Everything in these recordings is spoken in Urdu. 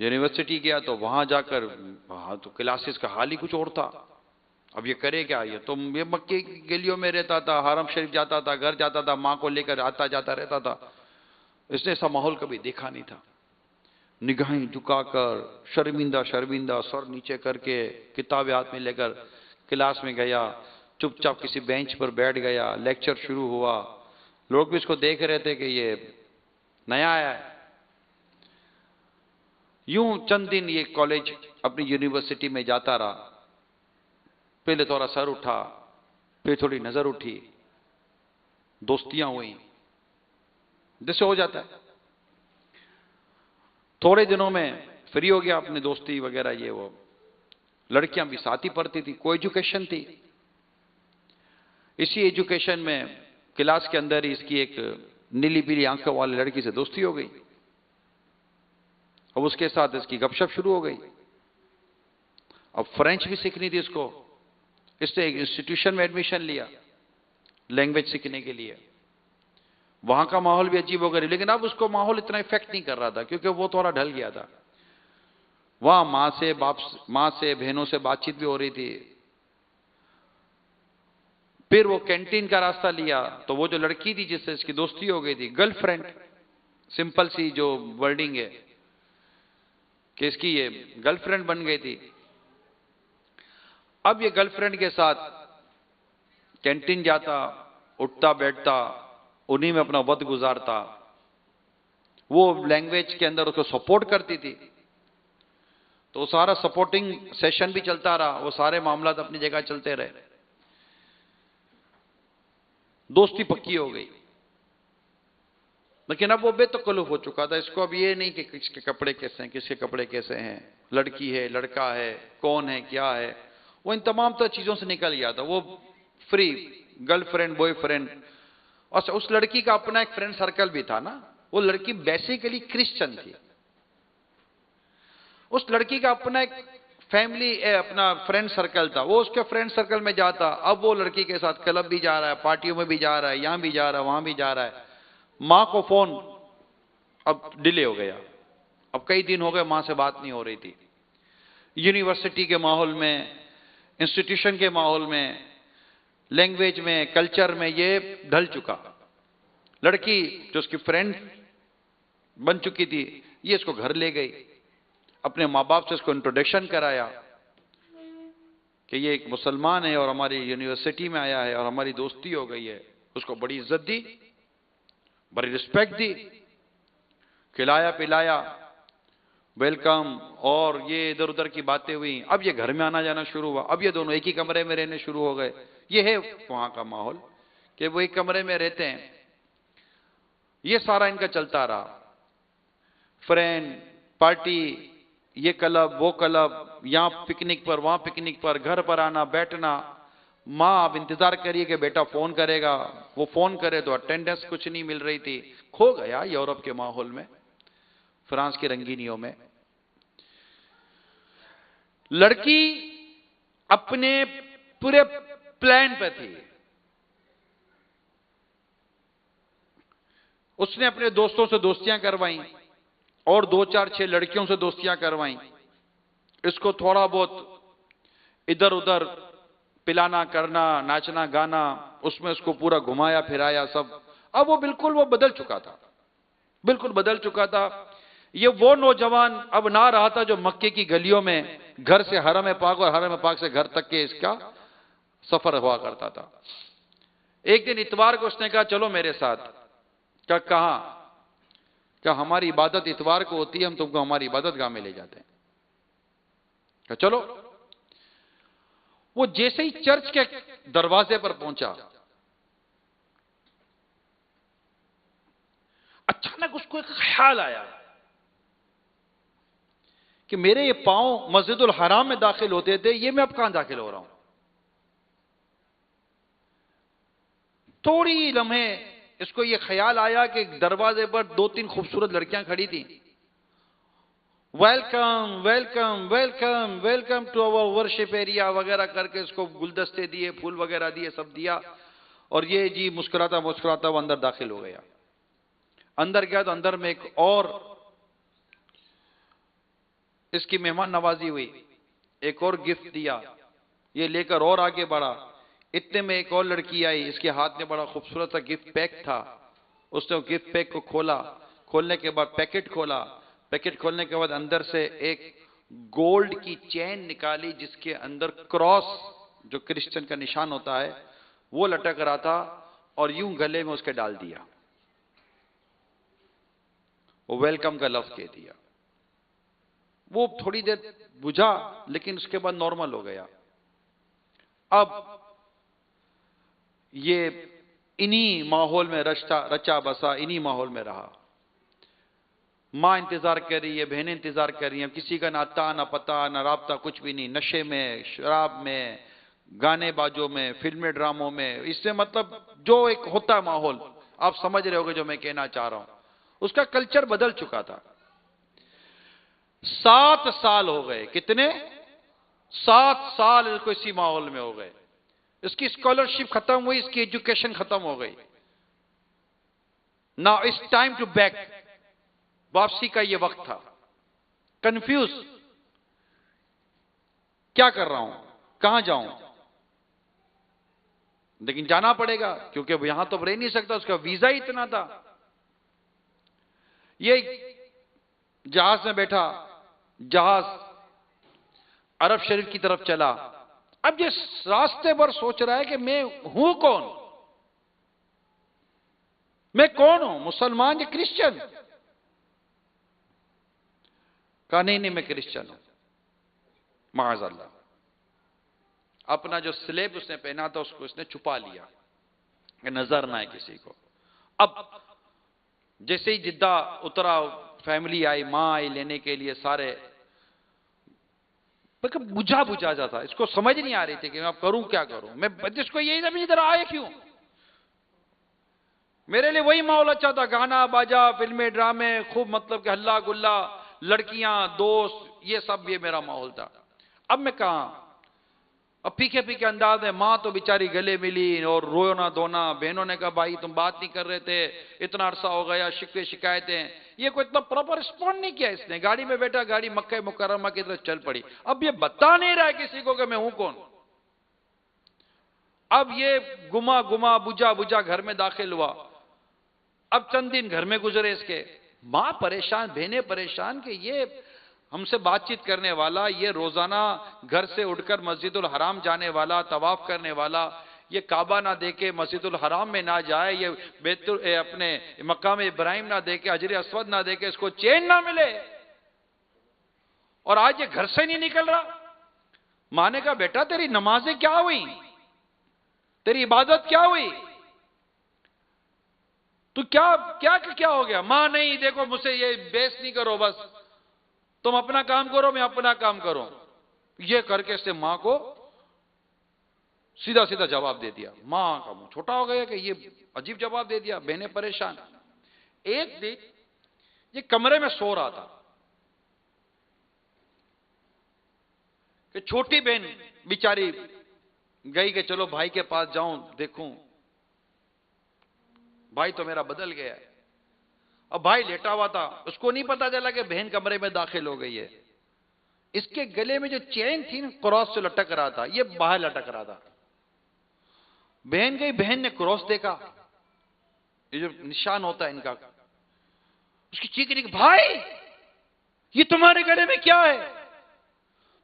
یونیورسٹی گیا تو وہاں جا کر وہاں تو کلاسز کا حال ہی کچھ اور تھا. اب یہ کرے کیا؟ یہ مکے کی گلیوں میں رہتا تھا، حرم شریف جاتا تھا، گھر جاتا تھا، ماں کو لے کر آتا جاتا رہتا تھا. اس نے ایسا ماحول کبھی دیکھا نہیں تھا. نگاہیں جھکا کر شرمندہ شرمندہ سر نیچے کر کے کتابیں ہاتھ میں لے کر کلاس میں گیا، چپ چاپ کسی بینچ پر بیٹھ گیا. لیکچر شروع ہوا. لوگ بھی اس کو دیکھ رہے تھے کہ یہ نیا آیا ہے. یوں چند دن یہ کالج اپنی یونیورسٹی میں جاتا رہا. پہلے تھوڑا سر اٹھا، پھر تھوڑی نظر اٹھی، دوستیاں ہوئیں، جیسے ہو جاتا ہے. تھوڑے دنوں میں فری ہو گیا اپنی دوستی وغیرہ یہ وہ. لڑکیاں بھی ساتھ ہی پڑھتی تھی، کوئی ایجوکیشن تھی. اسی ایجوکیشن میں کلاس کے اندر ہی اس کی ایک نیلی پیلی آنکھوں والی لڑکی سے دوستی ہو گئی. اب اس کے ساتھ اس کی گپ شپ شروع ہو گئی. اب فرینچ بھی سیکھنی تھی اس کو. اس نے ایک انسٹیٹیوشن میں ایڈمیشن لیا لینگویج سیکھنے کے لیے. وہاں کا ماحول بھی عجیب ہو گیا، لیکن اب اس کو ماحول اتنا افیکٹ نہیں کر رہا تھا کیونکہ وہ تھوڑا ڈھل گیا تھا. وہاں ماں سے بہنوں سے بات چیت بھی ہو رہی تھی. پھر وہ کینٹین کا راستہ لیا تو وہ جو لڑکی تھی جس سے اس کی دوستی ہو گئی تھی، گرل فرینڈ، سمپل سی جو ورڈنگ ہے کہ اس کی یہ گرل فرینڈ بن گئی تھی. اب یہ گرل فرینڈ کے ساتھ کینٹین جاتا، اٹھتا بیٹھتا، انہی میں اپنا وقت گزارتا. وہ لینگویج کے اندر اس کو سپورٹ کرتی تھی تو سارا سپورٹنگ سیشن بھی چلتا رہا. وہ سارے معاملات اپنی جگہ چلتے رہے. دوستی پکی ہو گئی. لیکن اب وہ بے تکلف ہو چکا تھا. اس کو اب یہ نہیں کہ کس کے کپڑے کیسے ہیں، کس کے کپڑے کیسے ہیں، لڑکی ہے لڑکا ہے، کون ہے کیا ہے. وہ ان تمام تر چیزوں سے نکل گیا تھا. وہ free, girl friend, boy friend. اور اس لڑکی کا اپنا ایک فرینڈ سرکل بھی تھا نا. وہ لڑکی بیسیکلی کرسچن تھی. اس لڑکی کا اپنا ایک فیملی اپنا فرینڈ سرکل تھا. وہ اس کے فرینڈ سرکل میں جاتا. اب وہ لڑکی کے ساتھ کلب بھی جا رہا ہے، پارٹیوں میں بھی جا رہا ہے، یہاں بھی جا رہا ہے، وہاں بھی جا رہا ہے. ماں کو فون اب ڈیلے ہو گیا. اب کئی دن ہو گئے ماں سے بات نہیں ہو رہی تھی. یونیورسٹی کے ماحول میں، انسٹیٹیوشن کے ماحول میں، لینگویج میں، کلچر میں یہ ڈھل چکا. لڑکی جو اس کی فرینڈ بن چکی تھی یہ اس کو گھر لے گئی. اپنے ماں باپ سے اس کو انٹروڈکشن کرایا کہ یہ ایک مسلمان ہے اور ہماری یونیورسٹی میں آیا ہے اور ہماری دوستی ہو گئی ہے. اس کو بڑی عزت دی، بڑی رسپیکٹ دی، کھلایا پلایا، ویلکم، اور یہ ادھر ادھر کی باتیں ہوئی. اب یہ گھر میں آنا جانا شروع ہوا. اب یہ دونوں ایک ہی کمرے میں رہنے شروع ہو گئے. یہ ہے وہاں کا ماحول کہ وہ ایک کمرے میں رہتے ہیں. یہ سارا ان کا چلتا رہا. فرینڈ، پارٹی، یہ کلب وہ کلب، یہاں پکنک پر وہاں پکنک پر، گھر پر آنا بیٹھنا. ماں اب انتظار کریے کہ بیٹا فون کرے گا. وہ فون کرے تو اٹینڈنس کچھ نہیں مل رہی تھی. کھو گیا یورپ کے ماحول میں، فرانس کی رنگینیوں میں. لڑکی اپنے پورے پلان پہ تھی. اس نے اپنے دوستوں سے دوستیاں کروائیں اور 2 4 6 لڑکیوں سے دوستیاں کروائیں. اس کو تھوڑا بہت ادھر ادھر پلانا کرنا، ناچنا گانا، اس میں اس کو پورا گھمایا پھرایا سب. اب وہ بالکل وہ بدل چکا تھا، بالکل بدل چکا تھا. یہ وہ نوجوان اب نہ رہا تھا جو مکے کی گلیوں میں گھر سے حرم پاک اور حرم پاک سے گھر تک کے اس کا سفر ہوا کرتا تھا. ایک دن اتوار کو اس نے کہا چلو میرے ساتھ. کہاں؟ کہ ہماری عبادت اتوار کو ہوتی ہے، ہم تم کو ہماری عبادت گاہ میں لے جاتے ہیں. کہ چلو. وہ جیسے ہی چرچ کے دروازے پر پہنچا، اچانک اس کو ایک خیال آیا کہ میرے یہ پاؤں مسجد الحرام میں داخل ہوتے تھے، یہ میں اب کہاں داخل ہو رہا ہوں. تھوڑی لمحے اس کو یہ خیال آیا کہ دروازے پر 2 3 خوبصورت لڑکیاں کھڑی تھیں. Welcome welcome welcome welcome to our worship area وغیرہ کر کے اس کو گلدستے دیے، پھول وغیرہ دیے، سب دیا. اور یہ جی مسکراتا مسکراتا وہ اندر داخل ہو گیا. اندر گیا تو اندر میں ایک اور اس کی مہمان نوازی ہوئی، ایک اور گفٹ دیا، یہ لے کر اور آگے بڑھا، اتنے میں ایک اور لڑکی آئی، اس کے ہاتھ میں بڑا خوبصورت سا گفٹ پیک تھا، اس نے گفٹ پیک کو کھولا، کھولنے کے بعد پیکٹ کھولا، پیکٹ کھولنے کے بعد اندر سے ایک گولڈ کی چین نکالی جس کے اندر کراس جو کرسچن کا نشان ہوتا ہے وہ لٹک رہا تھا، اور یوں گلے میں اس کے ڈال دیا، وہ ویلکم کا لفظ کہہ دیا۔ وہ تھوڑی دیر بجھا لیکن اس کے بعد نارمل ہو گیا۔ اب یہ انہی ماحول میں رچا بسا، انہی ماحول میں رہا۔ ماں انتظار کر رہی ہے، بہنیں انتظار کر رہی ہیں، کسی کا نہ آتا نہ پتا نہ رابطہ، کچھ بھی نہیں، نشے میں، شراب میں، گانے بازوں میں، فلمیں ڈراموں میں، اس سے مطلب جو ایک ہوتا ہے ماحول، آپ سمجھ رہے ہوگے جو میں کہنا چاہ رہا ہوں، اس کا کلچر بدل چکا تھا۔ 7 سال ہو گئے، کتنے؟ 7 سال اس کو اسی ماحول میں ہو گئے، اس کی اسکالرشپ ختم ہوئی، اس کی ایجوکیشن ختم ہو گئی۔ Now it's time to back، واپسی کا یہ وقت تھا۔ کنفیوز، کیا کر رہا ہوں، کہاں جاؤں؟ لیکن جانا پڑے گا کیونکہ یہاں تو رہ نہیں سکتا، اس کا ویزا ہی اتنا تھا۔ یہ جہاز میں بیٹھا، جہاز عرب شریف کی طرف چلا۔ اب یہ راستے پر سوچ رہا ہے کہ میں ہوں کون، میں کون ہوں، مسلمان یا کرسچن؟ کہا نہیں میں کرسچن ہوں، معاذ اللہ۔ اپنا جو سلیب اس نے پہنا تھا اس کو اس نے چھپا لیا کہ نظر نہ آئے کسی کو۔ اب جیسے ہی جدہ اترا، فیملی آئی، ماں آئی لینے کے لیے، سارے بجھا جاتا، اس کو سمجھ نہیں آ رہی تھی کہ میں اب کروں کیا کروں، میں اس کو یہی سمجھ ادھر آئے کیوں؟ میرے لیے وہی ماحول اچھا تھا، گانا باجا، فلمیں ڈرامے، خوب مطلب کہ ہلا گلا، لڑکیاں، دوست، یہ سب یہ میرا ماحول تھا۔ اب میں کہاں؟ اب پھیکے پھیکے انداز ہے، ماں تو بیچاری گلے ملی اور رونا دھونا، بہنوں نے کہا بھائی تم بات نہیں کر رہے تھے، اتنا عرصہ ہو گیا، شکوے شکایتیں، یہ کوئی اتنا پراپر رسپونڈ نہیں کیا اس نے۔ گاڑی میں بیٹھا، گاڑی مکہ مکرمہ کی طرف چل پڑی۔ اب یہ بتا نہیں رہا ہے کسی کو کہ میں ہوں کون۔ اب یہ گما بجھا گھر میں داخل ہوا۔ اب چند دن گھر میں گزرے اس کے، ماں پریشان، بہنیں پریشان کہ یہ ہم سے بات چیت کرنے والا، یہ روزانہ گھر سے اٹھ کر مسجد الحرام جانے والا، طواف کرنے والا، یہ کعبہ نہ دیکھے، مسجد الحرام میں نہ جائے، یہ اپنے مقام ابراہیم نہ دیکھے، حجر اسود نہ دیکھے، اس کو چین نہ ملے، اور آج یہ گھر سے نہیں نکل رہا۔ ماں نے کہا بیٹا تیری نمازیں کیا ہوئی، تیری عبادت کیا ہوئی، تو کیا ہو گیا؟ ماں نہیں، دیکھو مجھ سے یہ بیس نہیں کرو، بس تم اپنا کام کرو، میں اپنا کام کروں۔ یہ کر کے اس نے ماں کو سیدھا جواب دے دیا۔ ماں کا منہ چھوٹا ہو گیا کہ یہ عجیب جواب دے دیا، بہنیں پریشان۔ ایک دن یہ کمرے میں سو رہا تھا کہ چھوٹی بہن بیچاری گئی کہ چلو بھائی کے پاس جاؤں دیکھوں، بھائی تو میرا بدل گیا ہے۔ اب بھائی لیٹا ہوا تھا، اس کو نہیں پتا چلا کہ بہن کمرے میں داخل ہو گئی ہے۔ اس کے گلے میں جو چین تھی کراس سے لٹک رہا تھا، یہ باہر لٹک رہا تھا۔ بہن گئی، بہن نے کراس دیکھا، یہ جو نشان ہوتا ہے ان کا، اس کی چیخ نکلی بھائی یہ تمہارے گلے میں کیا ہے،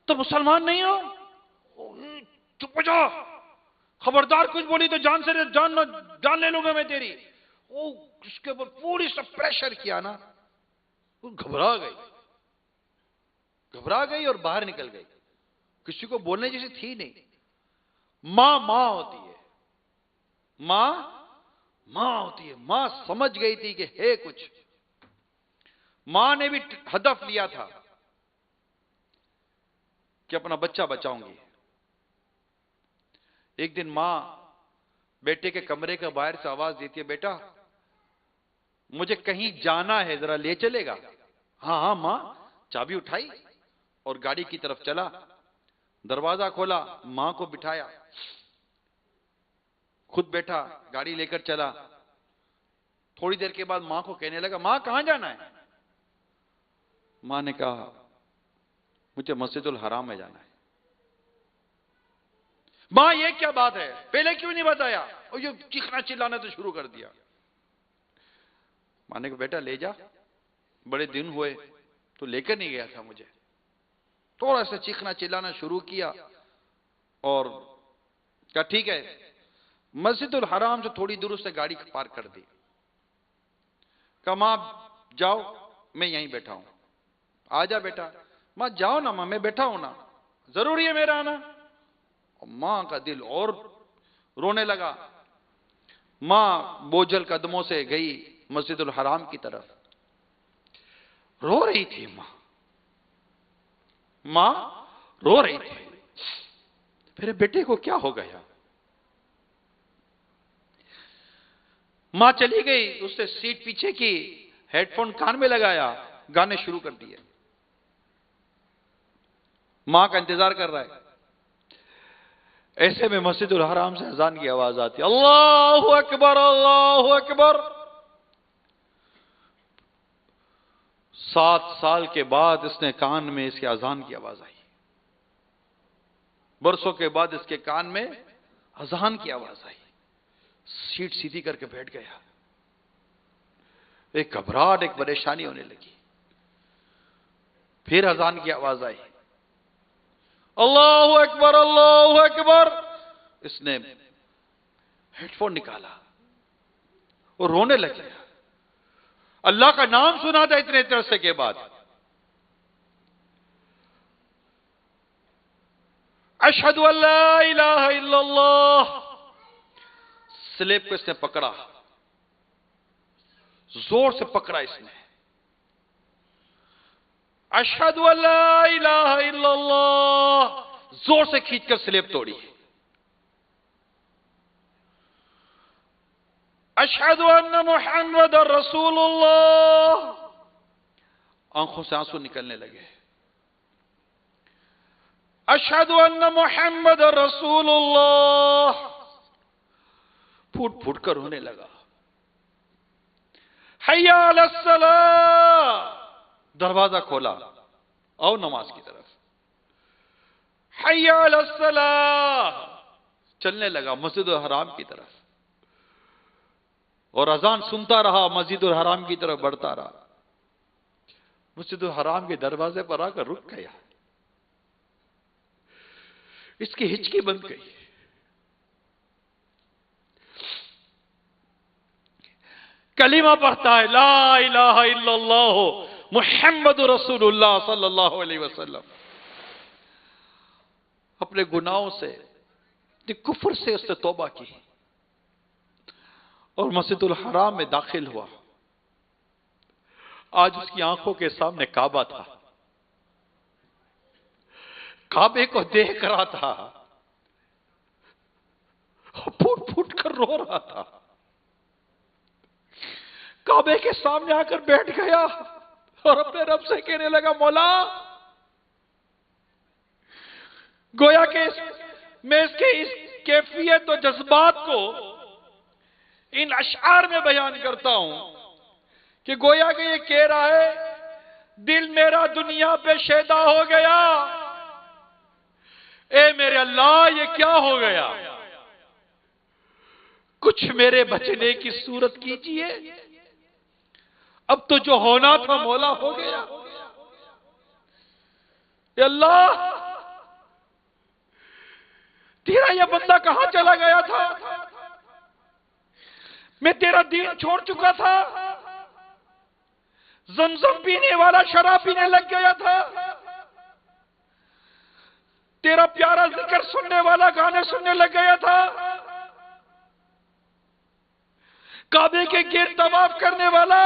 تو مسلمان نہیں ہو؟ چپ ہو جا، خبردار کچھ بولی تو جان لے لوں گا میں تیری۔ اس کے اوپر پوری سا پریشر کیا نا، وہ گھبرا گئی اور باہر نکل گئی، کسی کو بولنے جیسی تھی نہیں۔ ماں ہوتی ہے، ماں ہوتی ہے، ماں سمجھ گئی تھی کہ ہے کچھ۔ ماں نے بھی ہدف لیا تھا کہ اپنا بچہ بچاؤں گی۔ ایک دن ماں بیٹے کے کمرے کے باہر سے آواز دیتی ہے بیٹا مجھے کہیں جانا ہے، ذرا لے چلے گا؟ ہاں ماں، چابی اٹھائی اور گاڑی کی طرف چلا، دروازہ کھولا، ماں کو بٹھایا، خود بیٹھا، گاڑی لے کر چلا۔ تھوڑی دیر کے بعد ماں کو کہنے لگا ماں کہاں جانا ہے؟ ماں نے کہا مجھے مسجد الحرام میں جانا ہے۔ ماں یہ کیا بات ہے، پہلے کیوں نہیں بتایا؟ اور یہ چیخنا چلانا تو شروع کر دیا۔ ماں نے کہا بیٹا لے جا، بڑے دن ہوئے تو لے کر نہیں گیا تھا مجھے۔ تھوڑا سا چیخنا چلانا شروع کیا اور کہا ٹھیک ہے، مسجد الحرام سے تھوڑی دور سے گاڑی پارک کر دی۔ کہا ماں جاؤ، میں یہیں بیٹھا ہوں، آ جا بیٹا۔ ماں جاؤ نا ماں، میں بیٹھا ہوں نا، ضروری ہے میرا آنا؟ اور ماں کا دل اور رونے لگا۔ ماں بوجھل قدموں سے گئی مسجد الحرام کی طرف، رو رہی تھی ماں رو رہی تھی۔ میرے بیٹے کو کیا ہو گیا؟ ماں چلی گئی، اس نے سیٹ پیچھے کی، ہیڈ فون کان میں لگایا، گانے شروع کر دیے۔ ماں کا انتظار کر رہا ہے۔ ایسے میں مسجد الحرام سے اذان کی آواز آتی، اللہ اکبر اللہ اکبر۔ 7 سال کے بعد اس نے کان میں اس کے اذان کی آواز آئی، برسوں کے بعد اس کے کان میں اذان کی آواز آئی۔ سیٹ سیدھی کر کے بیٹھ گیا۔ ایک گھبراہٹ، ایک پریشانی ہونے لگی۔ پھر اذان کی آواز آئی، اللہ اکبر اللہ اکبر۔ اس نے ہیڈ فون نکالا اور رونے لگ گیا۔ اللہ کا نام سنا تھا اتنے عرصے کے بعد۔ اشہد ان لا الہ الا اللہ۔ سلیب کو اس نے پکڑا، زور سے پکڑا اس نے۔ اشہد ان لا الہ الا اللہ، زور سے کھینچ کر سلیب توڑی۔ اشہد ان محمد رسول اللہ۔ آنکھوں سے آنسو نکلنے لگے۔ اشہد ان محمد رسول اللہ، پھوٹ پھوٹ کر رونے لگا۔ حی علی الصلاۃ، دروازہ کھولا، آؤ نماز کی طرف۔ حی علی الصلاۃ، چلنے لگا مسجد الحرام کی طرف، اور اذان سنتا رہا، مسجد الحرام کی طرف بڑھتا رہا۔ مسجد الحرام کے دروازے پر آ کر رک گیا۔ اس کی ہچکی بند گئی۔ کلمہ پڑھتا ہے، لا الہ الا اللہ محمد رسول اللہ صلی اللہ علیہ وسلم۔ اپنے گناہوں سے، کفر سے اس نے توبہ کی اور مسجد الحرام میں داخل ہوا۔ آج اس کی آنکھوں کے سامنے کعبہ تھا، کعبے کو دیکھ رہا تھا، پھوٹ پھوٹ کر رو رہا تھا۔ کعبے کے سامنے آ کر بیٹھ گیا اور اپنے رب سے کہنے لگا، مولا، گویا کہ میں اس کے اس کیفیت و جذبات کو ان اشعار میں بیان کرتا ہوں کہ گویا کہ یہ کہہ رہا ہے، دل میرا دنیا پہ شیدا ہو گیا، اے میرے اللہ یہ کیا ہو گیا، کچھ میرے بچنے کی صورت کیجئے، اب تو جو ہونا تھا مولا ہو گیا۔ اے اللہ، تیرا یہ بندہ کہاں چلا گیا تھا؟ میں تیرا دین چھوڑ چکا تھا، زمزم پینے والا شراب پینے لگ گیا تھا، تیرا پیارا ذکر سننے والا گانے سننے لگ گیا تھا، کعبے کے گرد طواف کرنے والا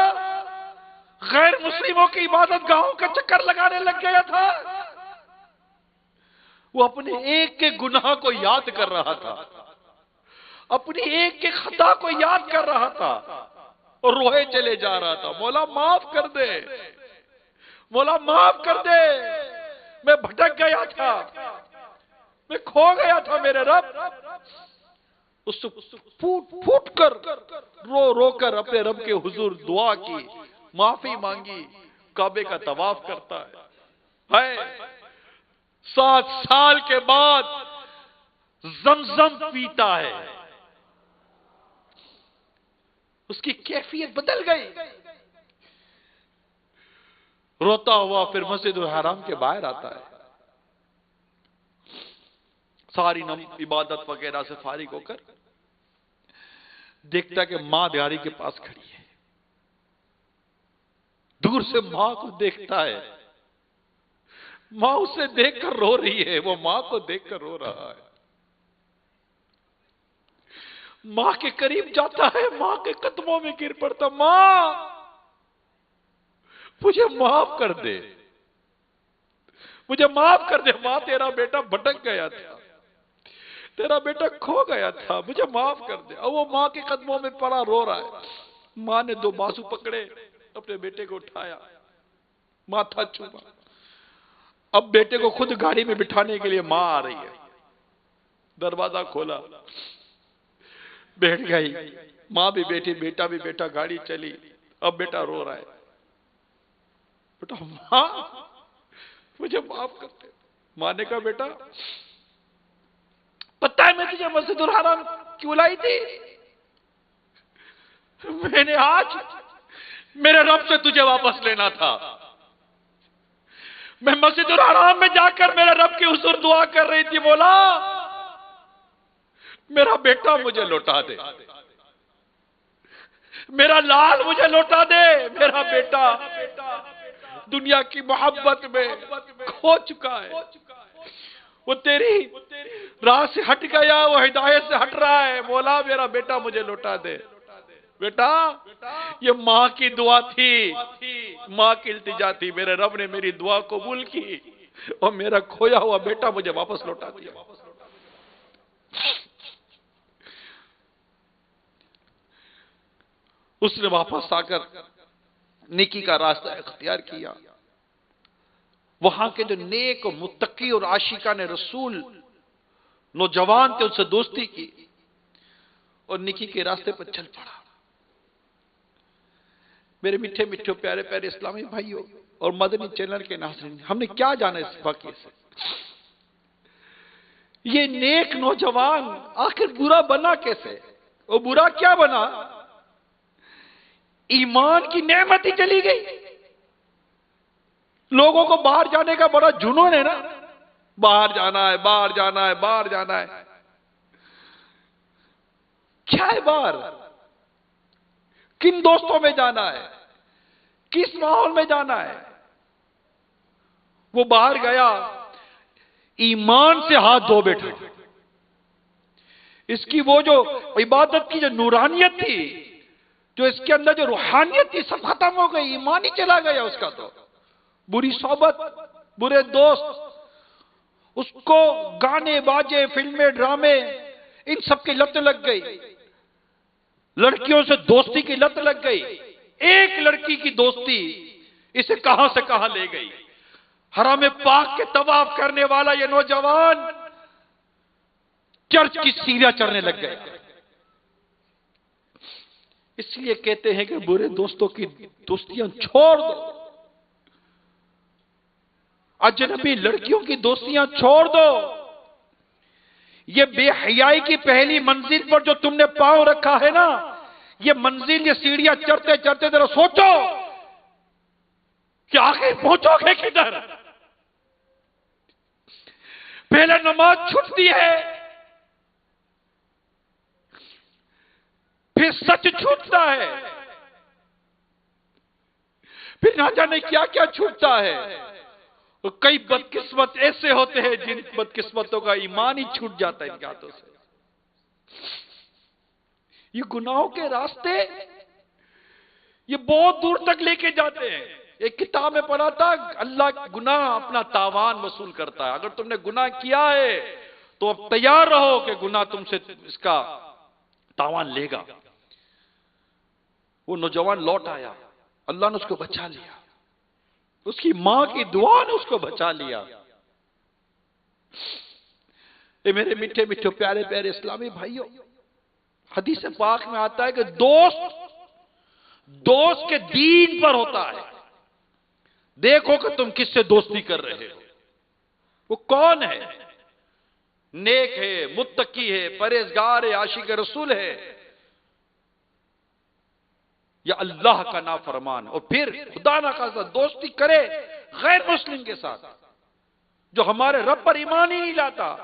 غیر مسلموں کی عبادت گاہوں کا چکر لگانے لگ گیا تھا۔ وہ اپنے ایک کے گناہ کو یاد کر رہا تھا، اپنی ایک کے خطا کو یاد کر رہا تھا اور روئے چلے جا رہا تھا، مولا معاف کر دے، مولا معاف کر دے، میں بھٹک گیا تھا، میں کھو گیا تھا میرے رب۔ اس پھوٹ پھوٹ کر رو رو کر اپنے رب کے حضور دعا کی، معافی مانگی، کعبے کا طواف کرتا ہے۔ 7 سال کے بعد زمزم پیتا ہے، اس کی کیفیت بدل گئی، روتا ہوا پھر مسجد الحرام کے باہر آتا ہے، ساری عبادت وغیرہ سے فارغ ہو کر دیکھتا کہ ماں دیاری کے پاس کھڑی ہے، دور سے ماں کو دیکھتا ہے، ماں اسے دیکھ کر رو رہی ہے، وہ ماں کو دیکھ کر رو رہا ہے، ماں کے قریب جاتا ہے، ماں کے قدموں میں گر پڑتا، ماں مجھے معاف کر دے، مجھے معاف کر دے، ماں تیرا بیٹا بھٹک گیا تھا، تیرا بیٹا کھو گیا تھا، مجھے معاف کر دے۔ اور وہ ماں کے قدموں میں پڑا رو رہا ہے، ماں نے 2 بازو پکڑے، اپنے بیٹے کو اٹھایا، ماتھا چوما، اب بیٹے کو خود گاڑی میں بٹھانے کے لیے ماں آ رہی ہے، دروازہ کھولا، بیٹھ گئی، ماں بھی بیٹھی، بیٹا بھی بیٹا، گاڑی چلی، اب بیٹا رو رہا ہے، بیٹا ماں مجھے معاف کر دے۔ ماں نے کہا بیٹا پتہ ہے میں تجھے مسجد الحرام کیوں لائی تھی؟ میں نے آج میرے رب سے تجھے واپس لینا تھا، میں مسجد الحرام میں جا کر میرے رب کے حضور دعا کر رہی تھی، مولا میرا بیٹا مجھے لوٹا دے، میرا لال مجھے لوٹا دے، میرا بیٹا دنیا کی محبت میں کھو چکا ہے، وہ تیری راہ سے ہٹ گیا، وہ ہدایت سے ہٹ رہا ہے، مولا میرا بیٹا مجھے لوٹا دے۔ بیٹا یہ ماں کی دعا تھی، ماں کی التجا تھی، میرے رب نے میری دعا قبول کی اور میرا کھویا ہوا بیٹا مجھے واپس لوٹا دیا۔ اس نے واپس آ کر نیکی کا راستہ اختیار کیا، وہاں کے جو نیک اور متقی اور عاشقان رسول نوجوان تھے ان سے دوستی کی اور نیکی کے راستے پر چل پڑا۔ میرے میٹھے میٹھے پیارے پیارے اسلامی بھائیوں اور مدنی چینل کے ناظرین، ہم نے کیا جانا اس واقعے سے؟ یہ نیک نوجوان آخر برا بنا کیسے؟ وہ برا کیا بنا؟ ایمان کی نعمت ہی چلی گئی۔ لوگوں کو باہر جانے کا بڑا جنون ہے نا، باہر جانا ہے، باہر جانا ہے، باہر جانا ہے۔ کیا ہے باہر؟ کن دوستوں میں جانا ہے؟ کس ماحول میں جانا ہے؟ وہ باہر گیا، ایمان سے ہاتھ دھو بیٹھا، اس کی وہ جو عبادت کی جو نورانیت تھی، جو اس کے اندر جو روحانیت تھی، سب ختم ہو گئی، ایمان ہی چلا گیا اس کا۔ تو بری صحبت، برے دوست، اس کو گانے باجے، فلمیں، ڈرامے، ان سب کی لت لگ گئی، لڑکیوں سے دوستی کی لت لگ گئی۔ ایک لڑکی کی دوستی اسے کہاں سے کہاں لے گئی۔ حرم پاک کے طواف کرنے والا یہ نوجوان چرچ کی سیڑھیاں چڑھنے لگ گئے۔ اس لیے کہتے ہیں کہ برے دوستوں کی دوستیاں چھوڑ دو، اجنبی لڑکیوں کی دوستیاں چھوڑ دو۔ یہ بے حیائی کی پہلی منزل پر جو تم نے پاؤں رکھا ہے نا، یہ منزل، یہ سیڑھیاں چڑھتے چڑھتے ذرا سوچو کہ آخر پہنچو گے کدھر؟ پہلے نماز چھوٹتی ہے، پھر سچ چھوٹتا ہے، پھر نہ جانے کیا کیا چھوٹتا ہے۔ اور کئی بدقسمت ایسے ہوتے ہیں جن بدقسمتوں کا ایمان ہی چھوٹ جاتا ہے ان کے ہاتھوں سے۔ یہ گناہوں کے راستے یہ بہت دور تک لے کے جاتے ہیں۔ ایک کتاب میں پڑھا تھا، اللہ گناہ اپنا تاوان وصول کرتا ہے۔ اگر تم نے گناہ کیا ہے تو اب تیار رہو کہ گناہ تم سے اس کا تاوان لے گا۔ وہ نوجوان لوٹ آیا، اللہ نے اس کو بچا لیا، اس کی ماں کی دعا نے اس کو بچا لیا۔ اے میرے میٹھے میٹھے پیارے پیارے اسلامی بھائیوں، حدیث پاک میں آتا ہے کہ دوست کے دین پر ہوتا ہے۔ دیکھو کہ تم کس سے دوستی کر رہے ہو۔ وہ کون ہے؟ نیک ہے، متقی ہے، پرہیزگار ہے، عاشق رسول ہے، یا اللہ کا نافرمان؟ اور پھر خدا نہ خواستہ دوستی کرے غیر مسلم کے ساتھ جو ہمارے رب پر ایمان ہی نہیں لاتا،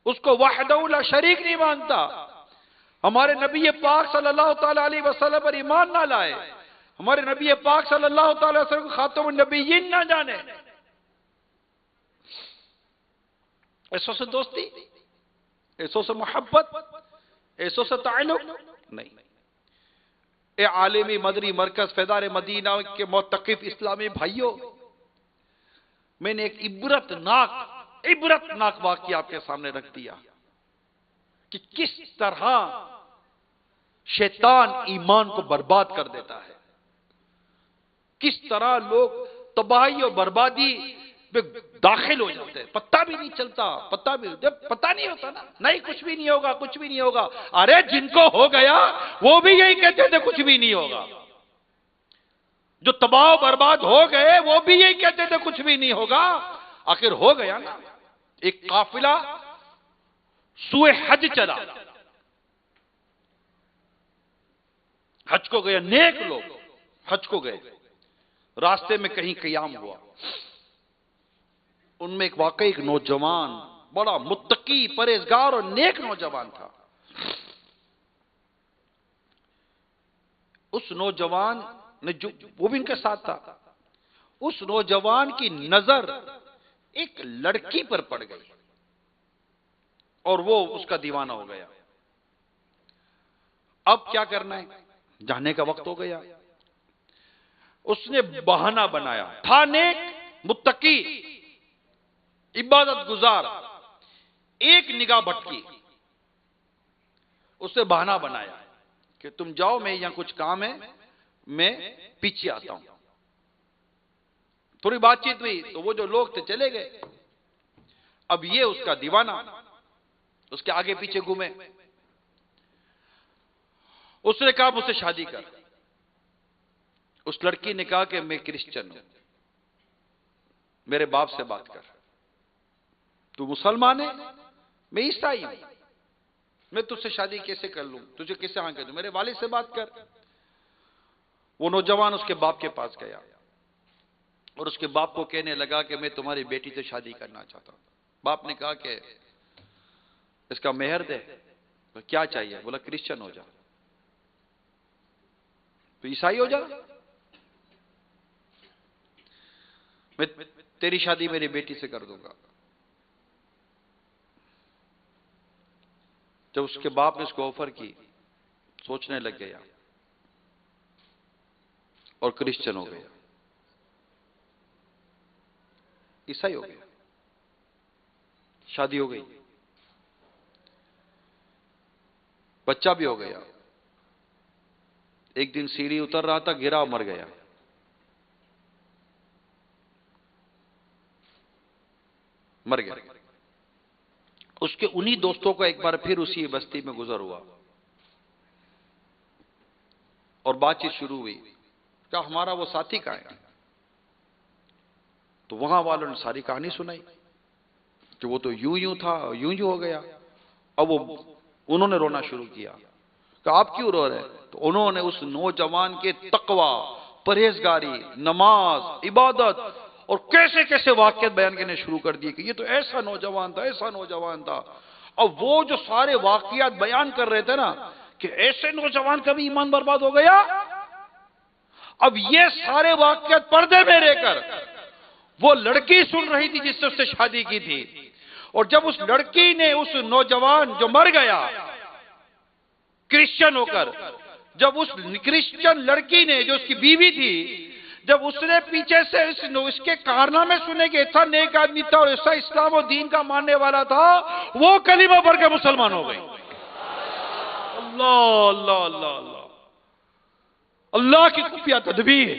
اس کو وحدہ لا شریک نہیں مانتا، ہمارے نبی پاک صلی اللہ تعالی علیہ وسلم پر ایمان نہ لائے، ہمارے نبی پاک صلی اللہ تعالی علیہ وسلم کو خاتم النبیین نہ جانے، ایسوں سے دوستی، ایسوں سے محبت، ایسوں سے تعلق نہیں۔ اے عالمی مدنی مرکز فیضان مدینہ کے معتکف اسلامی بھائیوں، میں نے ایک عبرتناک واقعہ آپ کے سامنے رکھ دیا کہ کس طرح شیطان ایمان کو برباد کر دیتا ہے، کس طرح لوگ تباہی اور بربادی میں داخل ہو جاتے ہیں، پتہ بھی نہیں چلتا، جب پتہ نہیں ہوتا نا، نہیں کچھ بھی نہیں ہوگا، کچھ بھی نہیں ہوگا۔ ارے جن کو ہو گیا وہ بھی یہی کہتے تھے کچھ بھی نہیں ہوگا، جو تباہ و برباد ہو گئے وہ بھی یہی کہتے تھے کچھ بھی نہیں ہوگا، آخر ہو گیا نا۔ ایک قافلہ سوئے حج چلا، حج کو گئے، نیک لوگ حج کو گئے، راستے میں کہیں قیام ہوا، ان میں ایک نوجوان بڑا متقی پرہیزگار اور نیک نوجوان تھا۔ اس نوجوان نے وہ بھی ان کے ساتھ تھا، اس نوجوان کی نظر ایک لڑکی پر پڑ گئی اور وہ اس کا دیوانہ ہو گیا۔ اب کیا کرنا ہے؟ جانے کا وقت ہو گیا۔ اس نے بہانہ بنایا، تھا نیک، متقی، عبادت گزار، ایک نگاہ بھٹکی، اس نے بہانہ بنایا کہ تم جاؤ، میں یہاں کچھ کام ہے، میں پیچھے آتا ہوں۔ تھوڑی بات چیت ہوئی تو وہ جو لوگ تھے چلے گئے۔ اب یہ اس کا دیوانہ اس کے آگے پیچھے گھومے۔ اس نے کہا مجھ سے شادی کر۔ اس لڑکی نے کہا کہ میں کرسچن ہوں، میرے باپ سے بات کر۔ تو مسلمان ہے؟ میں عیسائی ہوں، میں تجھ سے شادی کیسے کر لوں، تجھے کیسے ہاں کر دوں، میرے والد سے بات کر۔ وہ نوجوان اس کے باپ کے پاس گیا اور اس کے باپ کو کہنے لگا کہ میں تمہاری بیٹی سے شادی کرنا چاہتا ہوں۔ باپ نے کہا کہ اس کا مہر دے۔ تو کیا چاہیے؟ بولا کرسچن ہو جا، تو عیسائی ہو جا، میں تیری شادی میری بیٹی سے کر دوں گا۔ جب اس کے باپ نے اس کو آفر کی، سوچنے لگ گیا اور کرسچن ہو گیا، عیسائی ہو گیا، شادی ہو گئی، بچہ بھی ہو گیا۔ ایک دن سیڑھی اتر رہا تھا، گرا، مر گیا۔ مر گیا۔ اس کے انہی دوستوں کو ایک بار پھر اسی بستی میں گزر ہوا اور بات چیت شروع ہوئی، کہا ہمارا وہ ساتھی کہاں ہے؟ تو وہاں والوں نے ساری کہانی سنائی کہ وہ تو یوں تھا، یوں ہو گیا۔ اب انہوں نے رونا شروع کیا کہ آپ کیوں رو رہے ہیں؟ تو انہوں نے اس نوجوان کے تقوی، پرہیزگاری، نماز، عبادت اور کیسے کیسے واقعات بیان کرنے شروع کر دیے کہ یہ تو ایسا نوجوان تھا، ایسا نوجوان تھا۔ اب وہ جو سارے واقعات بیان کر رہے تھے نا کہ ایسے نوجوان کا بھی ایمان برباد ہو گیا، اب یہ سارے واقعات پردے میں رہ کر وہ لڑکی سن رہی تھی جس سے اس سے شادی کی تھی۔ اور جب اس لڑکی نے اس نوجوان جو مر گیا کرسچن ہو کر، جب اس کرسچن لڑکی نے جو اس کی بیوی تھی، جب اس نے پیچھے سے اس کے کارنامے سنے کہ ایسا نیک آدمی تھا اور ایسا اسلام و دین کا ماننے والا تھا، وہ کلمہ پڑھ کے مسلمان ہو گئی۔ اللہ اللہ اللہ اللہ، اللہ کی خفیہ تدبیر،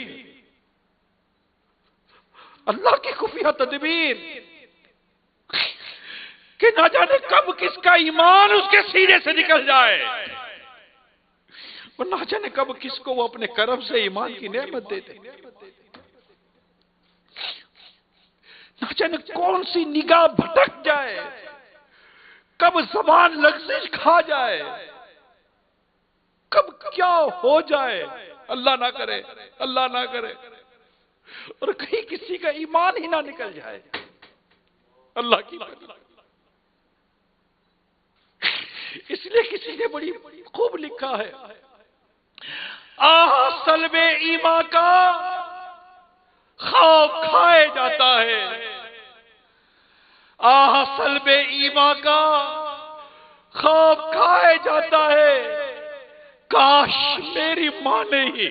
اللہ کی خفیہ تدبیر کہ نہ جانے کب کس کا ایمان اس کے سینے سے نکل جائے، اور نہ جانے کب کس کو وہ اپنے کرم سے ایمان کی نعمت دے دے۔ نہ جانے کون سی نگاہ بھٹک جائے، کب زبان لغزش کھا جائے، کب کیا ہو جائے، اللہ نہ کرے، اللہ نہ کرے، اور کہیں کسی کا ایمان ہی نہ نکل جائے، اللہ کی بات۔ اس لیے کسی نے بڑی خوب لکھا ہے، آہ سلب ایمان کا خوف کھائے جاتا ہے، آہ سلب ایمان کا خوف کھائے جاتا ہے، کاش میری ماں نے ہی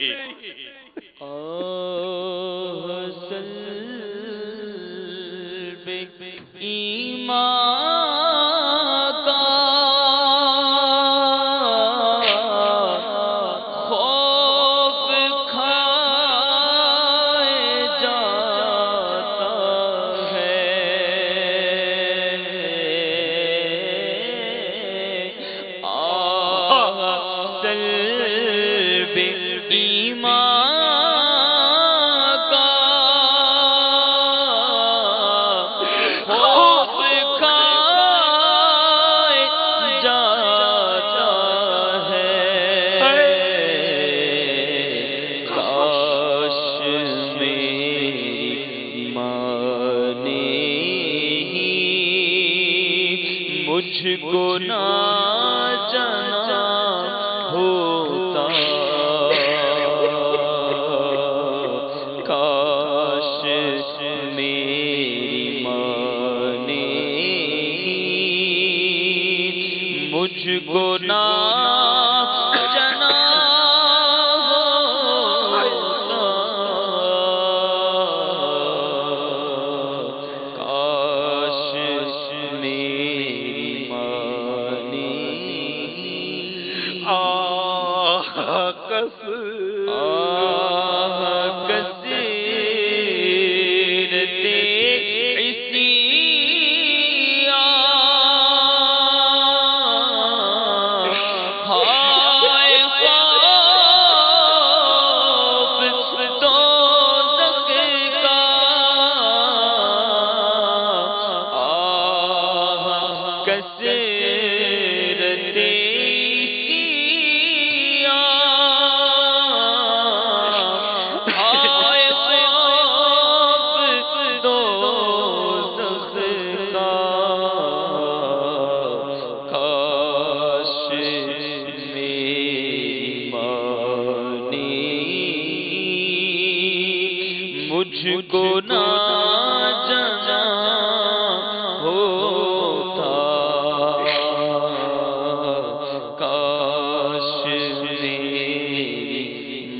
مجھ کو نہ جانا ہوتا، کاش میری ماں نے مجھ کو نہ جانا ہوتا، کاش میری ماں نے مجھ کو نہ جانا ہوتا، کاش میری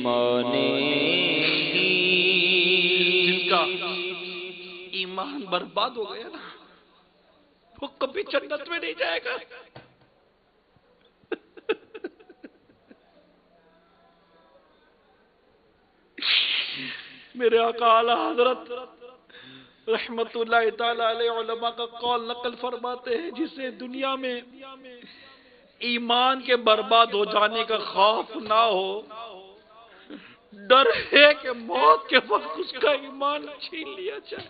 ماں نے۔ جن کا ایمان برباد ہو گیا نا، وہ کبھی جنت میں نہیں جائے گا۔ میرے آقا اعلیٰ حضرت رحمت اللہ تعالی علیہ علماء کا قول نقل فرماتے ہیں، جسے دنیا میں ایمان کے برباد ہو جانے کا خوف نہ ہو، ڈر ہے کہ موت کے وقت اس کا ایمان چھین لیا جائے۔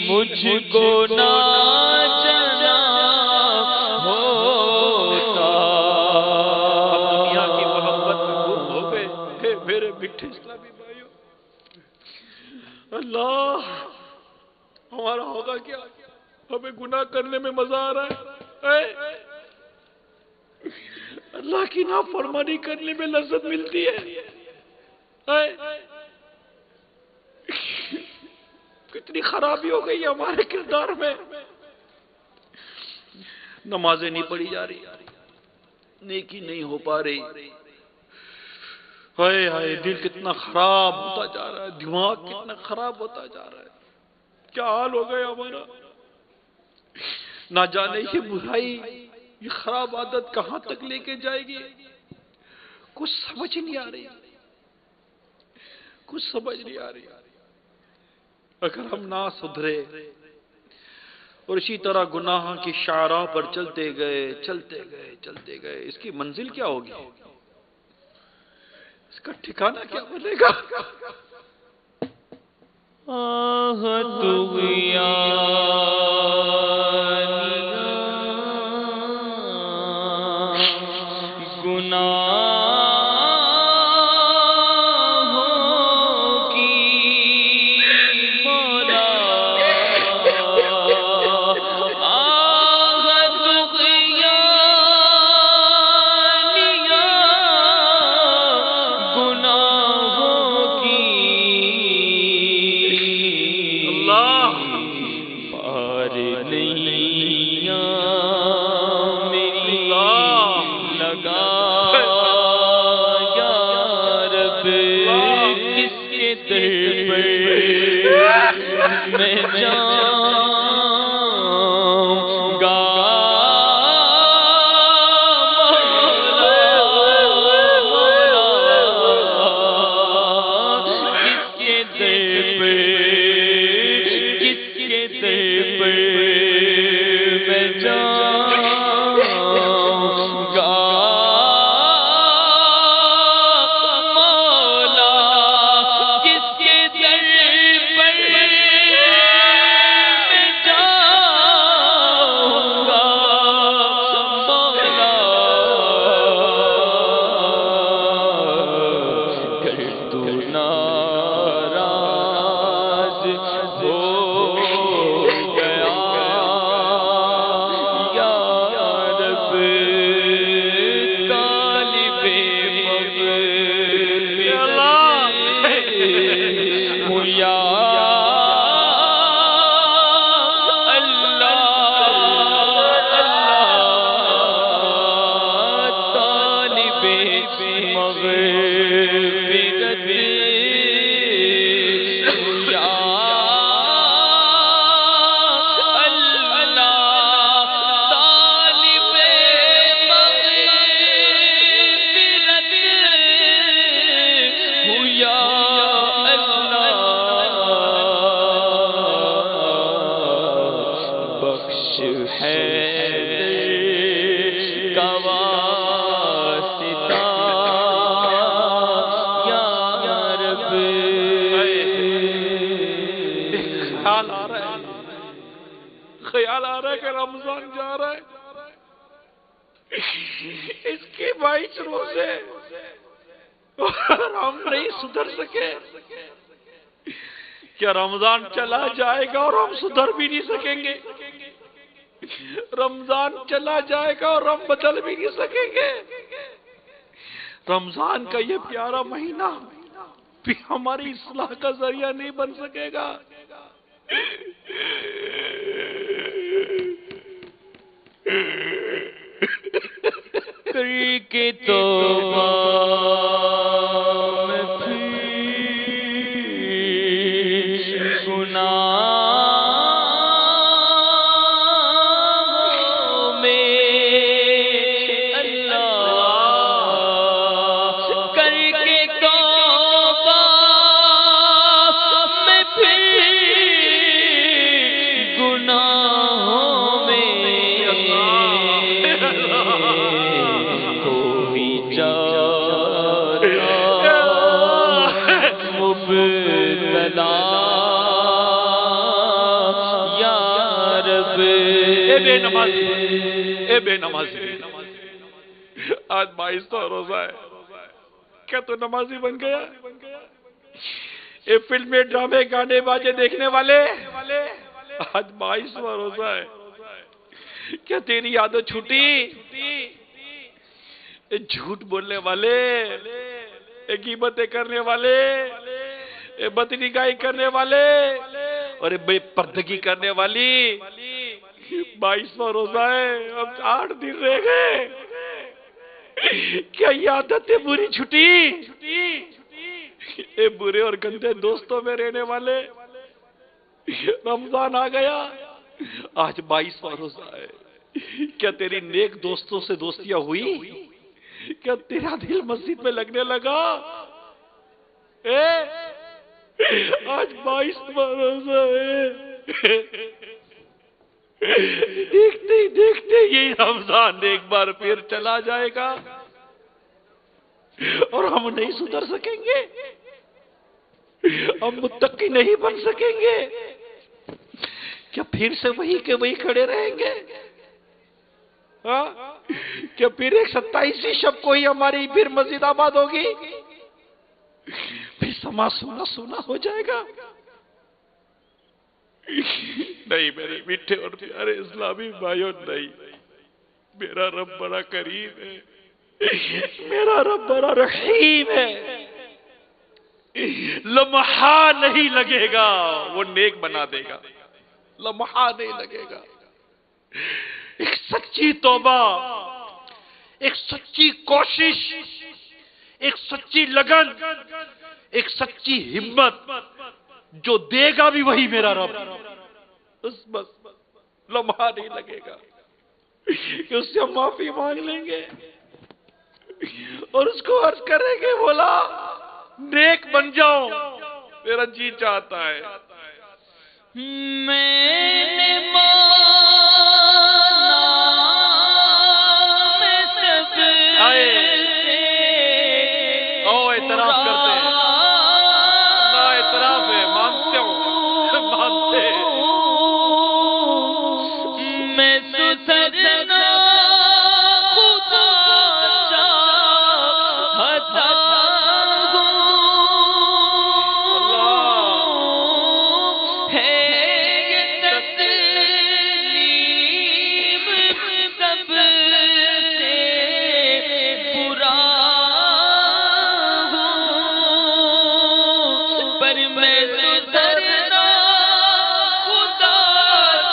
مجھ کو نہ جانا ہوتا، دنیا کی محبت میں گم ہو گئے میرے میٹھے اسلامی بھائیوں۔ اللہ ہمارا ہوگا کیا؟ ہمیں گناہ کرنے میں مزہ آ رہا ہے، اللہ کی نافرمانی کرنے میں لذت ملتی ہے، کتنی خرابی ہو گئی ہمارے کردار میں، نمازیں نہیں پڑھی جا رہی، نیکی نہیں ہو پا رہی، ہائے ہائے دل کتنا خراب ہوتا جا رہا ہے، دماغ کتنا خراب ہوتا جا رہا ہے، کیا حال ہو گیا ہمارا، نہ جانے یہ برائی، یہ خراب عادت کہاں تک لے کے جائے گی، کچھ سمجھ نہیں آ رہی، کچھ سمجھ نہیں آ رہی۔ اگر ہم نہ سدھرے اور اسی طرح گناہ کی شاہراہ پر چلتے گئے چلتے گئے چلتے گئے، اس کی منزل کیا ہوگی، اس کا ٹھکانہ کیا بنے گا؟ آہ طغیانیاں گناہوں کی مولا، آہ طغیانیاں گناہوں کی اللہ پار نہیاں میری لگا یا رب، کس کے در پر میں جاؤں گا مولا، کس کے در پر، کس کے در پر میں جاؤں گا مولا، کس کے در پر میں جاؤں گا مولا، گر تو ناراض ہو گیا یا رب، طالب مغفرت ہوں یا اللہ، طالب مغفرت ہوں یا اللہ، طالب مغفرت ہوں یا اللہ، بخش حیدر کا واسطہ یا رب، خیال آ رہا ہے، خیال آ رہا ہے کہ رمضان جا رہا ہے، اس کے 22 روزے اور ہم نہیں سدھر سکے، کیا رمضان چلا جائے گا اور ہم سدھر بھی نہیں سکیں گے؟ رمضان چلا جائے گا اور ہم بدل بھی نہیں سکیں گے؟ رمضان کا یہ پیارا مہینہ بھی ہماری اصلاح کا ذریعہ نہیں بن سکے گا؟ کر کے توبہ میں پھر گناہوں میں اللہ، کر کے توبہ میں پھر گناہوں میں کوئی جاتا مبتلا یا رب، اے بے نمازی، اے بے نمازی، آج 22 روزہ ہے، کیا تو نمازی بن گیا؟ اے فلمیں ڈرامے گانے باجے دیکھنے والے، آج 22واں روزہ ہے، کیا تیری عادت چھوٹی؟ اے جھوٹ بولنے والے، اے غیبتیں کرنے والے، اے بدنگاہی کرنے والے اور اے بے پردگی کرنے والی، 22واں روزہ ہے، اب 8 دن رہ گئے، کیا یہ عادتیں بری چھٹی؟ اے برے اور گندے دوستوں میں رہنے والے، رمضان آ گیا، آج 22واں روزہ ہے، کیا تیری نیک دوستوں سے دوستیاں ہوئی؟ کیا تیرا دل مسجد میں لگنے لگا؟ آج 22واں روزہ ہے، دیکھتے ہی دیکھتے یہ رمضان ایک بار پھر چلا جائے گا اور ہم نہیں سدھر سکیں گے، ہم متقی نہیں بن سکیں گے، کیا پھر سے وہی کے وہی کھڑے رہیں گے؟ کیا پھر ایک 27ویں شب کو ہی ہماری پھر مسجد آباد ہوگی؟ پھر سما سونا سونا ہو جائے گا؟ نہیں میرے میٹھے اور پیارے اسلامی بھائیوں، نہیں، میرا رب بڑا کریم ہے، میرا رب بڑا رحیم ہے، لمحہ نہیں لگے گا وہ نیک بنا دے گا، لمحہ نہیں لگے گا۔ ایک سچی توبہ، ایک سچی کوشش، ایک سچی لگن، ایک سچی ہمت، جو دے گا بھی وہی میرا رب، بس لمحہ نہیں لگے گا کہ اس سے ہم معافی مانگ لیں گے اور اس کو عرض کریں گے، بولا نیک بن جاؤ، میرا جی چاہتا ہے۔ میں نے مانا میں سب آئے او اعتراف کرتے ہیں، اللہ اعتراف ہے، مانتے ہو، مانتے ہیں۔ میں سدھرنا خدا چاہتا ہوں، ہے یہ تسلیم سب سے برا ہوں، پر میں سدھرنا خدا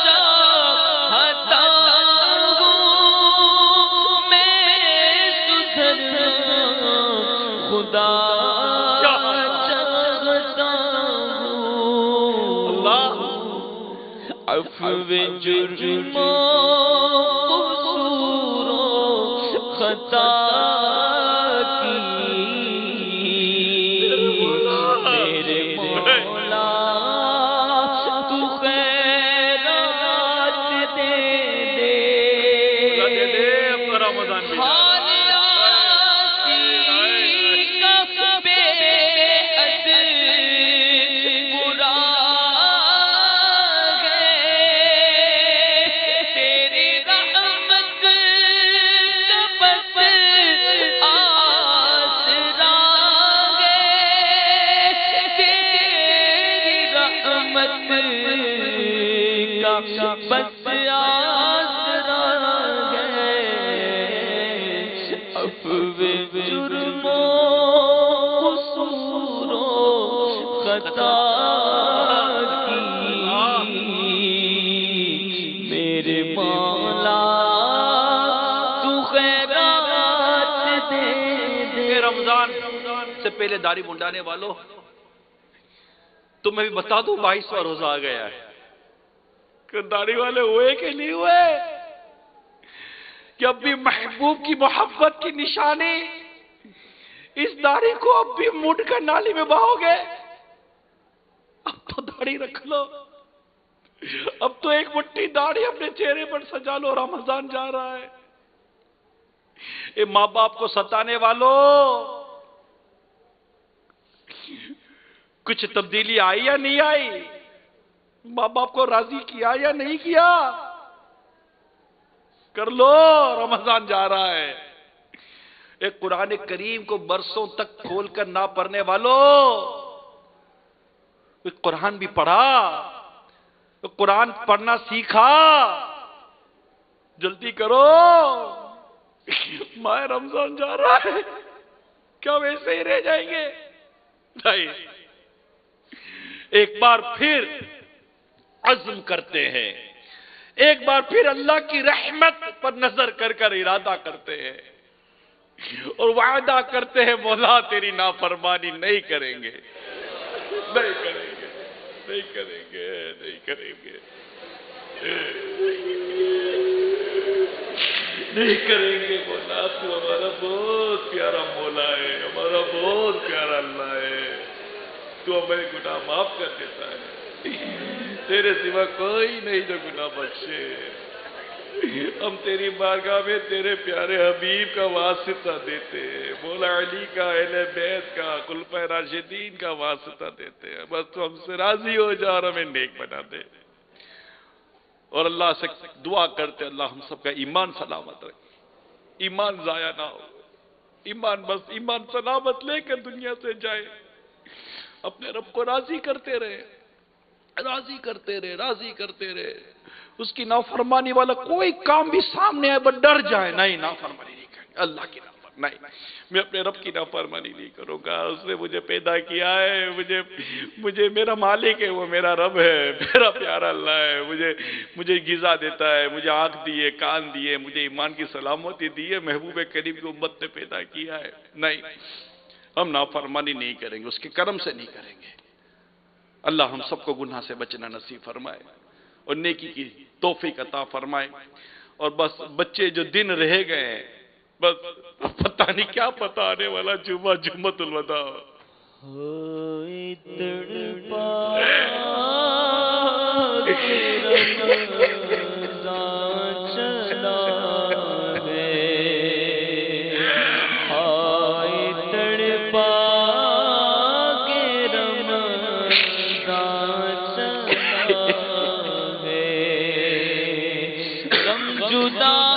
چاہتا ہوں، میں سدھرنا خدا چاہتا ہوں، اللہ عفو جرم و قصور و خطا کی میرے مولا تو خیرات دے دے، دے دے اپنا رمضان بھی حال آسی کا بے حد برا ہے، تیری رحمت کا بس آسرا ہے، تیری رحمت کا بس آسرا ہے، عفو جرم و قصور و خطا کی میرے مولا تو خیرات دے دے۔ رمضان سے پہلے داڑھی منڈانے والوں، تمہیں بھی بتا دوں 22واں روزہ آ گیا ہے، کہ داڑھی والے ہوئے کہ نہیں ہوئے؟ کہ اب بھی محبوب کی محبت کی نشانی اس داڑھی کو اب بھی مڈ کر نالی میں بہو گے؟ اب تو داڑھی رکھ لو، اب تو ایک مٹھی داڑھی اپنے چہرے پر سجا لو، رمضان جا رہا ہے۔ اے ماں باپ کو ستانے والوں، کچھ تبدیلی آئی یا نہیں آئی؟ ماں باپ کو راضی کیا یا نہیں کیا؟ کر لو، رمضان جا رہا ہے۔ ایک قرآن کریم کو برسوں تک کھول کر نہ پڑھنے والوں، ایک قرآن بھی پڑھا، قرآن پڑھنا سیکھا، جلدی کرو، ماہ رمضان جا رہا ہے، کیا ویسے ہی رہ جائیں گے؟ نہیں، ایک بار پھر عزم کرتے ہیں، ایک بار پھر اللہ کی رحمت پر نظر کر کر ارادہ کرتے ہیں اور وعدہ کرتے ہیں مولا تیری نافرمانی نہیں کریں گے، نہیں کریں گے، نہیں کریں گے، نہیں کریں گے، نہیں کریں گے مولا، تو ہمارا بہت پیارا مولا ہے، ہمارا بہت پیارا اللہ ہے، تو ہمیں گناہ معاف کر دیتا ہے، تیرے سوا کوئی نہیں جو گناہ بخشے، ہم تیری بارگاہ میں تیرے پیارے حبیب کا واسطہ دیتے ہیں، مولا علی کا، اہل بیت کا، خلفائے راشدین کا واسطہ دیتے ہیں، بس تو ہم سے راضی ہو جا اور ہمیں نیک بنا دے، اور اللہ سے دعا کرتے اللہ ہم سب کا ایمان سلامت رکھے، ایمان ضائع نہ ہو، ایمان سلامت لے کر دنیا سے جائے، اپنے رب کو راضی کرتے رہے، راضی کرتے رہے، راضی کرتے رہے، اس کی نافرمانی والا کوئی کام بھی سامنے آئے بس ڈر جائے، نہیں نافرمانی نہیں کریں گے، اللہ کی نافرمانی نہیں، میں اپنے رب کی نافرمانی نہیں کروں گا، اس نے مجھے پیدا کیا ہے، مجھے میرا مالک ہے، وہ میرا رب ہے، میرا پیارا اللہ ہے، مجھے غذا دیتا ہے، مجھے آنکھ دیے، کان دیے، مجھے ایمان کی سلامتی دی ہے، محبوب کریم کی امت نے پیدا کیا ہے، نہیں ہم نافرمانی نہیں کریں گے، اس کے کرم سے نہیں کریں گے، اللہ ہم سب کو گناہ سے بچنا نصیب فرمائے اور نیکی کی توفیق عطا فرمائے، اور بس بچے جو دن رہ گئے ہیں بس پتہ نہیں کیا پتہ آنے والا، جمعۃ الوداع، ہوئی تڑپا تیرا رمضان چلا ہے، ہائے تڑپا کے رمضان چلا ہے، غم جدائی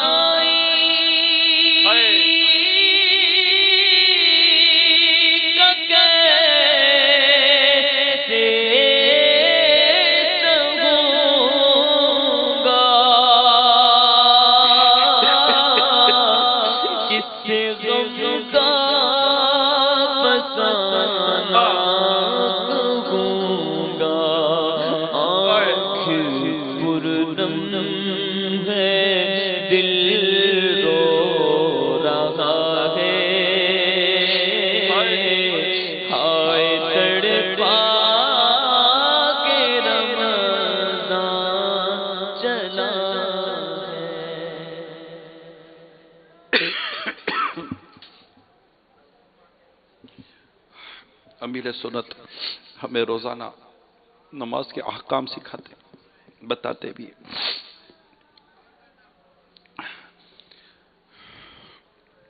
امیر سنت ہمیں روزانہ نماز کے احکام سکھاتے بتاتے بھی،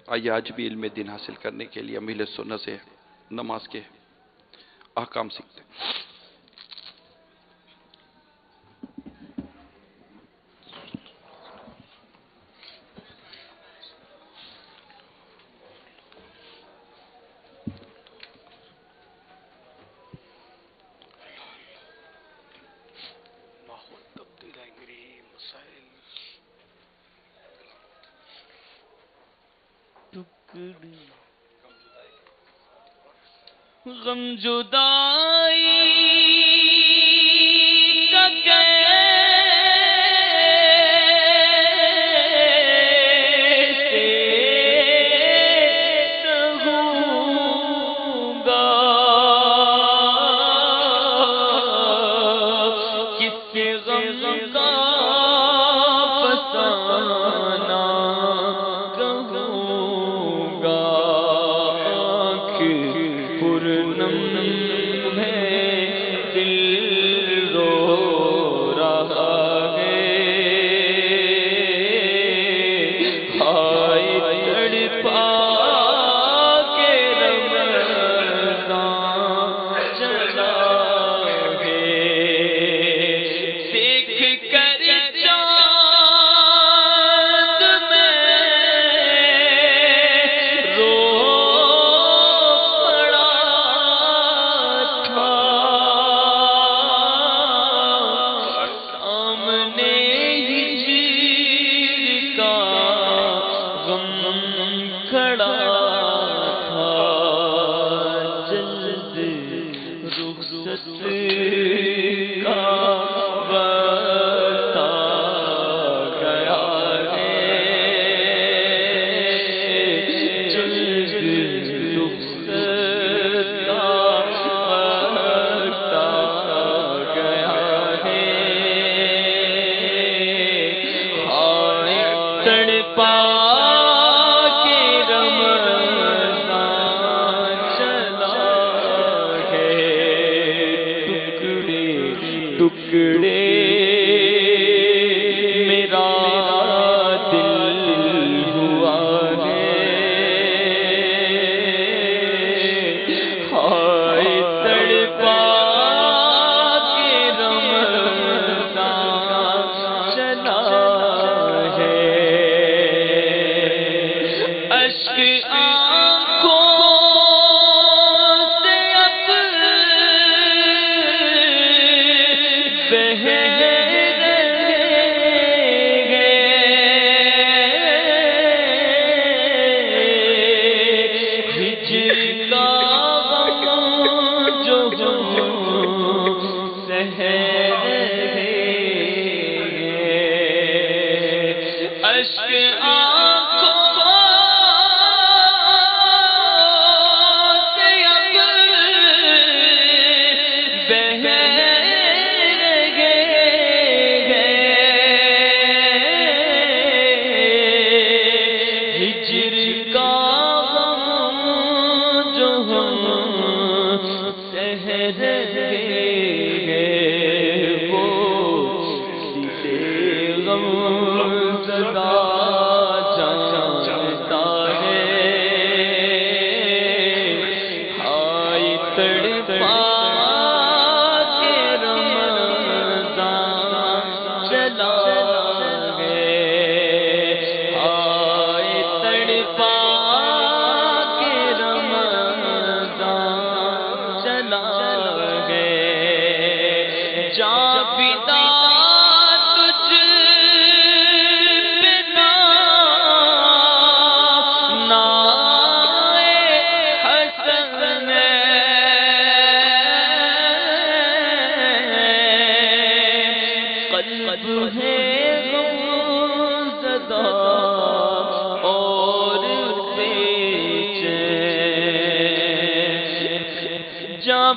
آئیے آج بھی علم دین حاصل کرنے کے لیے امیر سنت سے نماز کے احکام سیکھتے ہیں۔ غم جدائی کا کیسے سہوں گا، کس سے غم کا فسانہ کہوں گا، پورنم ہے دل رو ٹکڑے میرا دل ہوا ہے ہائے تڑپا کے رمضان چلا ہے اشک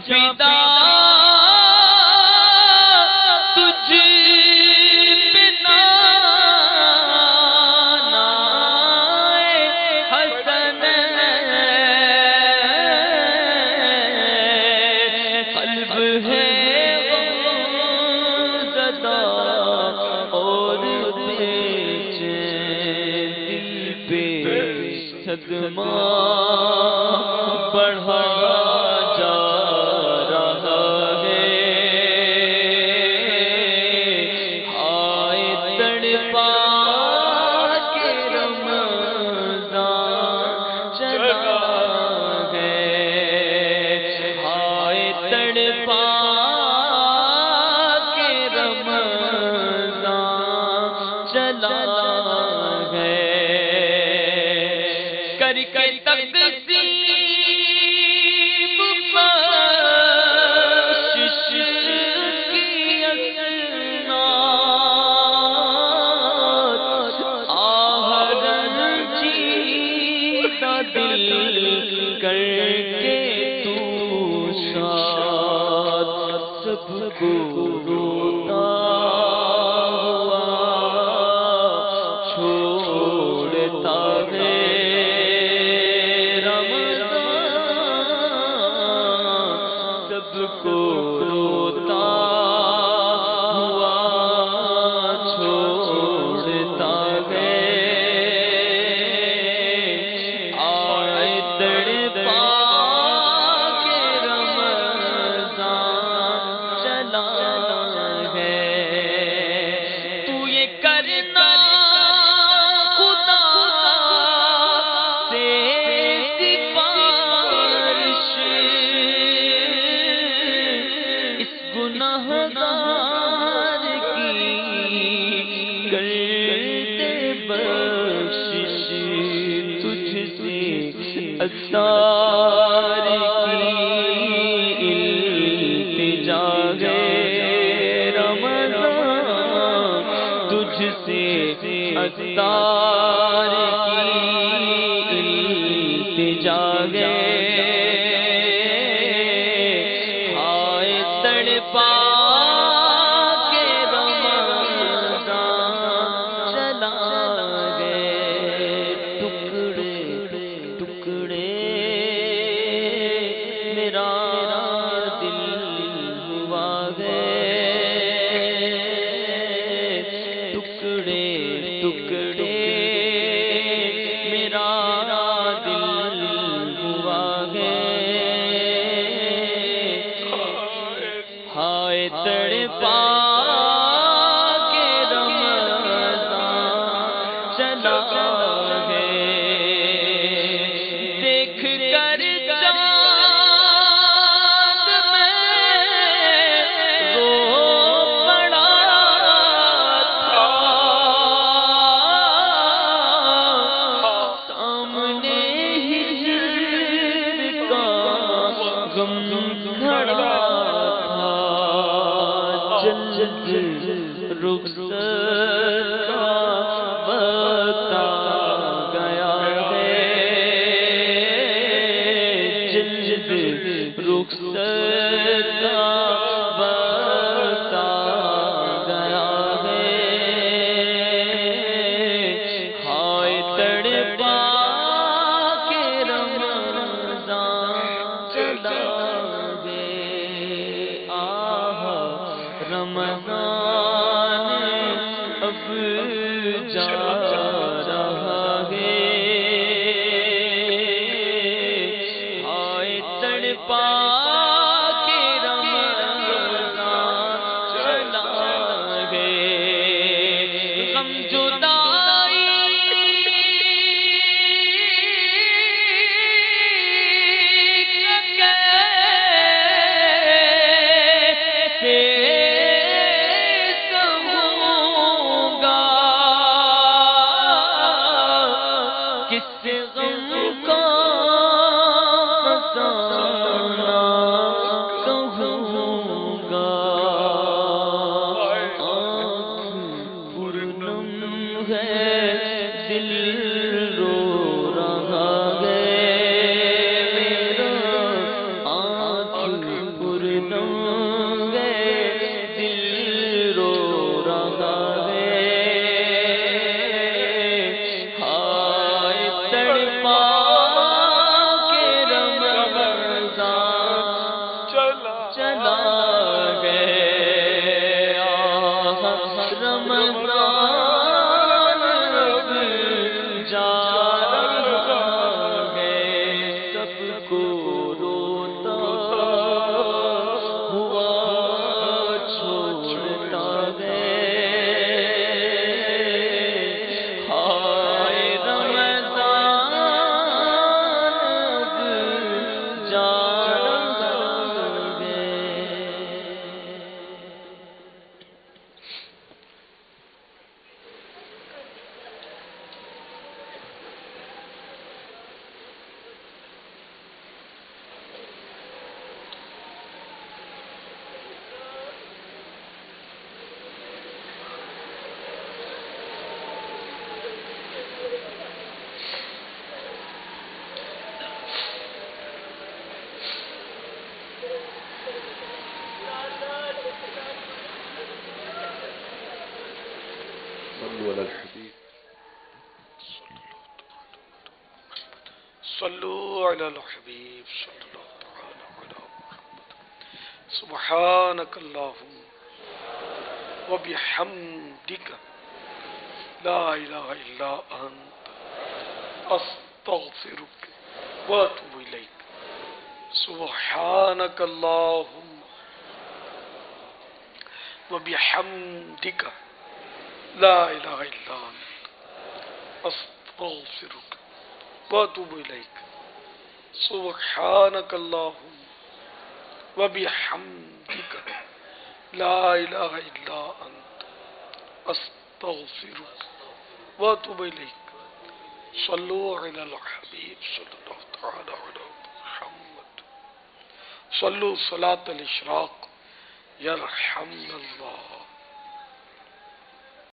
فدا تجھ بنا نائے حسن قلب ہے غمزدہ اور بے چین دل پہ صدمہ بڑھا اتار کی التجا ہے رمضان تجھ سے اتار کی التجا ہے ہائے تڑپا کے رمضان چلا میرا دل ہوا ہے غم کھڑا تھا جلد رخصت کا وقت آ گیا ہے جلد رخصت کا وقت آ گیا ہے ہائے تڑپا کے رمضان چلا گے آہ رمضان اب جا رہا ہے ہائے تڑپا کے رمضان چلا گے غم جدائی کیسے سہوں گا کس غم کا فسانہ کہوں گا آنکھ پرنم ہے دل رو رہا ہے میرا آنکھ پرنم ہے دل رو رہا ہے ہائے تڑپا کے رمضان چلا گئے رمضان اب جا رہا ہے سب کو روتا ہوا چھوڑتا ہے ہائے رمضان اب جا رہا ہے صلوا علی الحبیب صلی اللہ تعالی علی محمد سبحانک اللہم وبحمدک لا الہ الا انت استغفرک واتوب الیک سبحانک اللہم وبحمدک لا الہ الا انت استغفرک واتوب الیک سبحانک اللہم وبحمدک لا الہ الا انت استغفرک واتوب الیک صلو علی الحبیب صلی اللہ تعالی علی محمد صلو صلاة الاشراق یرحمنا اللہ